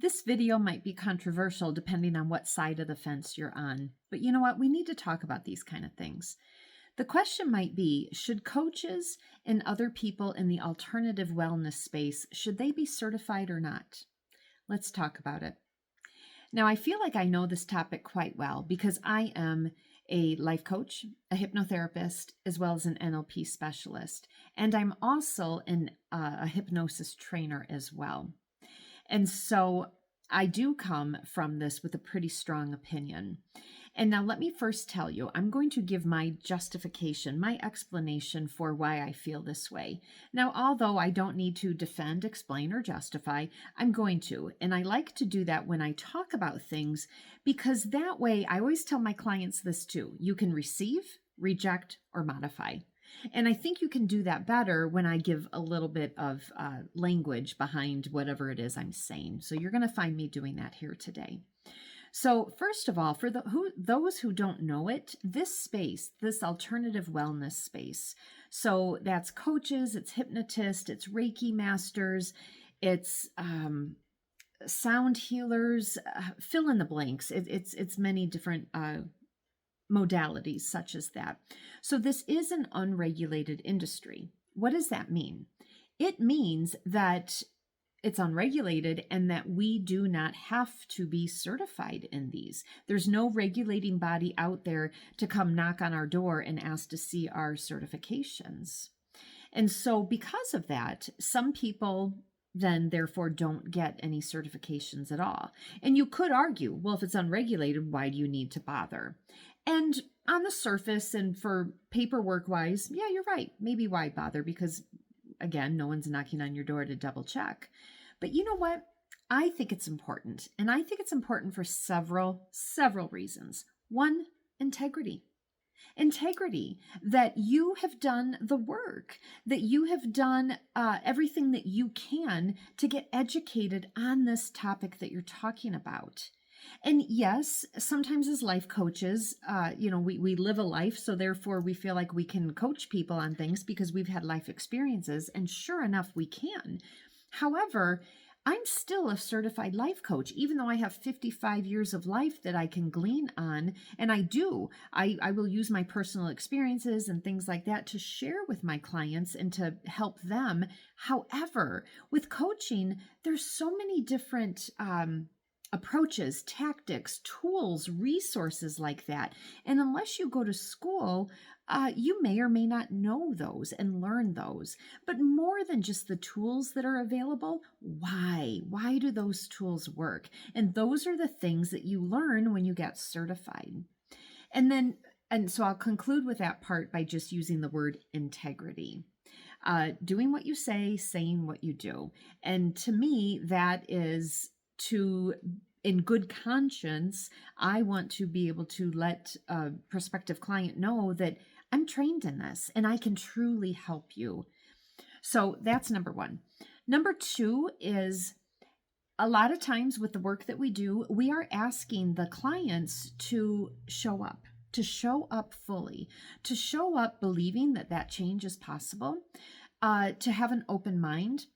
This video might be controversial depending on what side of the fence you're on, but you know what? We need to talk about these kind of things. The question might be, should coaches and other people in the alternative wellness space, should they be certified or not? Let's talk about it. Now, I feel like I know this topic quite well because I am a life coach, a hypnotherapist, as well as an NLP specialist, and I'm also a hypnosis trainer as well. And so I do come from this with a pretty strong opinion. And now let me first tell you, I'm going to give my justification, my explanation for why I feel this way. Now, although I don't need to defend, explain, or justify, I'm going to. And I like to do that when I talk about things because that way, I always tell my clients this too. You can receive, reject, or modify. And I think you can do that better when I give a little bit of language behind whatever it is I'm saying. So you're going to find me doing that here today. So first of all, for those who don't know it, this space, this alternative wellness space, so that's coaches, it's hypnotists, it's Reiki masters, it's sound healers, fill in the blanks. It's many different modalities such as that. So this is an unregulated industry. What does that mean? It means that it's unregulated and that we do not have to be certified in these. There's no regulating body out there to come knock on our door and ask to see our certifications. And so because of that, some people then therefore don't get any certifications at all. And you could argue, well, if it's unregulated, why do you need to bother? And on the surface and for paperwork wise, yeah, you're right. Maybe why bother? Because again, no one's knocking on your door to double check. But you know what? I think it's important. And I think it's important for several reasons. One, integrity. Integrity, that you have done the work, that you have done everything that you can to get educated on this topic that you're talking about. And yes, sometimes as life coaches, we live a life, so therefore we feel like we can coach people on things because we've had life experiences, and sure enough, we can. However, I'm still a certified life coach, even though I have 55 years of life that I can glean on, and I do. I will use my personal experiences and things like that to share with my clients and to help them. However, with coaching, there's so many different approaches, tactics, tools, resources like that. And unless you go to school, you may or may not know those and learn those. But more than just the tools that are available, why? Why do those tools work? And those are the things that you learn when you get certified. And so I'll conclude with that part by just using the word integrity. Doing what you say, saying what you do. And to me, that is in good conscience, I want to be able to let a prospective client know that I'm trained in this and I can truly help you. So that's number one. Number two is a lot of times with the work that we do, we are asking the clients to show up fully, to show up believing that that change is possible, to have an open mind.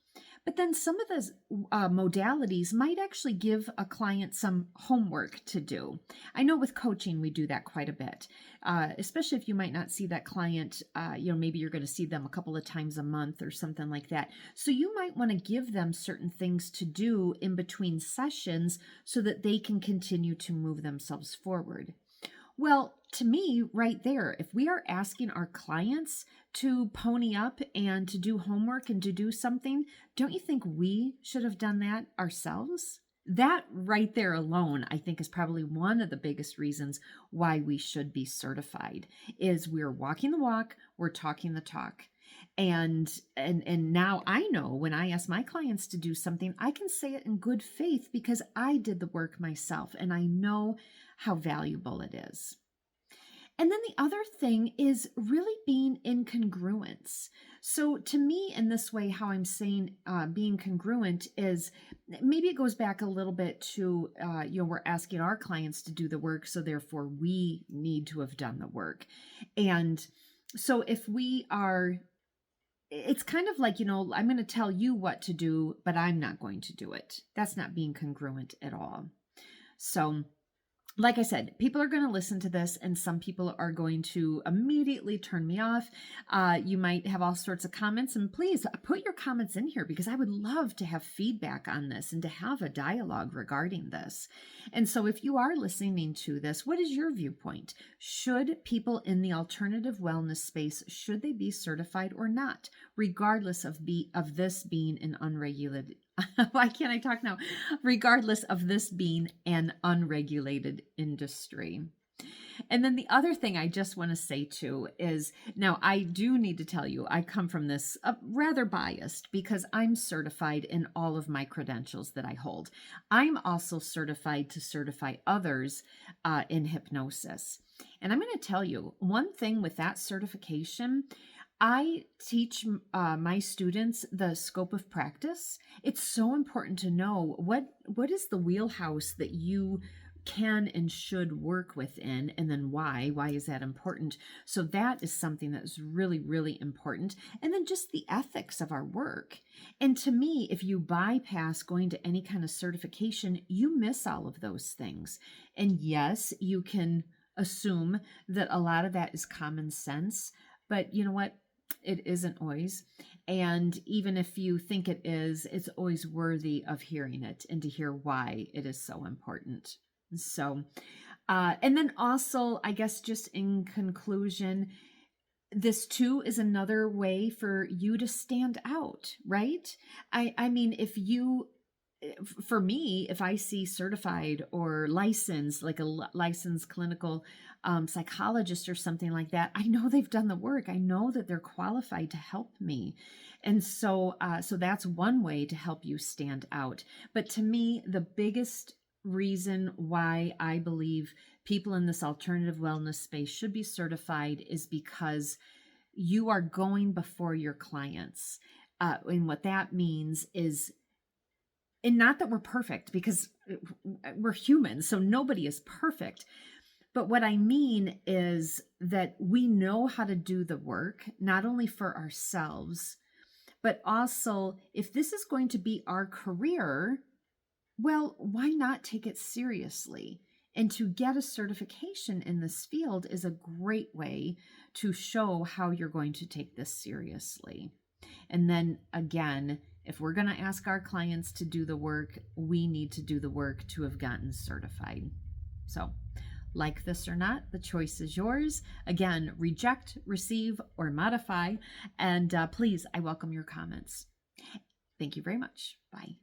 But then some of the modalities might actually give a client some homework to do. I know with coaching, we do that quite a bit, especially if you might not see that client, maybe you're going to see them a couple of times a month or something like that. So you might want to give them certain things to do in between sessions so that they can continue to move themselves forward. Well, to me, right there, if we are asking our clients to pony up and to do homework and to do something, don't you think we should have done that ourselves? That right there alone, I think, is probably one of the biggest reasons why we should be certified, is we're walking the walk, we're talking the talk. And now I know when I ask my clients to do something, I can say it in good faith because I did the work myself and I know how valuable it is. And then the other thing is really being in congruence. So to me, in this way, how I'm saying being congruent is maybe it goes back a little bit to, we're asking our clients to do the work, so therefore we need to have done the work. And so if we are it's kind of like, I'm going to tell you what to do, but I'm not going to do it. That's not being congruent at all. So, like I said, people are going to listen to this, and some people are going to immediately turn me off. You might have all sorts of comments, and please put your comments in here, because I would love to have feedback on this and to have a dialogue regarding this. And so if you are listening to this, what is your viewpoint? Should people in the alternative wellness space, should they be certified or not, regardless of this being an unregulated why can't I talk now? Regardless of this being an unregulated industry. And then the other thing I just want to say too is, now I do need to tell you, I come from this rather biased, because I'm certified in all of my credentials that I hold. I'm also certified to certify others in hypnosis. And I'm going to tell you one thing with that certification. I teach my students the scope of practice. It's so important to know what is the wheelhouse that you can and should work within, and then why is that important. So that is something that is really, really important. And then just the ethics of our work. And to me, if you bypass going to any kind of certification, you miss all of those things. And yes, you can assume that a lot of that is common sense, but you know what? It isn't always. And even if you think it is, it's always worthy of hearing it and to hear why it is so important. So, and then also, I guess just in conclusion, this too is another way for you to stand out, right? I mean, for me, if I see certified or licensed, like a licensed clinical psychologist or something like that, I know they've done the work. I know that they're qualified to help me. And so that's one way to help you stand out. But to me, the biggest reason why I believe people in this alternative wellness space should be certified is because you are going before your clients. And what that means is, and not that we're perfect, because we're humans, so nobody is perfect. But what I mean is that we know how to do the work, not only for ourselves, but also if this is going to be our career, well, why not take it seriously? And to get a certification in this field is a great way to show how you're going to take this seriously. And then again, if we're going to ask our clients to do the work, we need to do the work to have gotten certified. So, like this or not, the choice is yours. Again, reject, receive, or modify. And please, I welcome your comments. Thank you very much. Bye.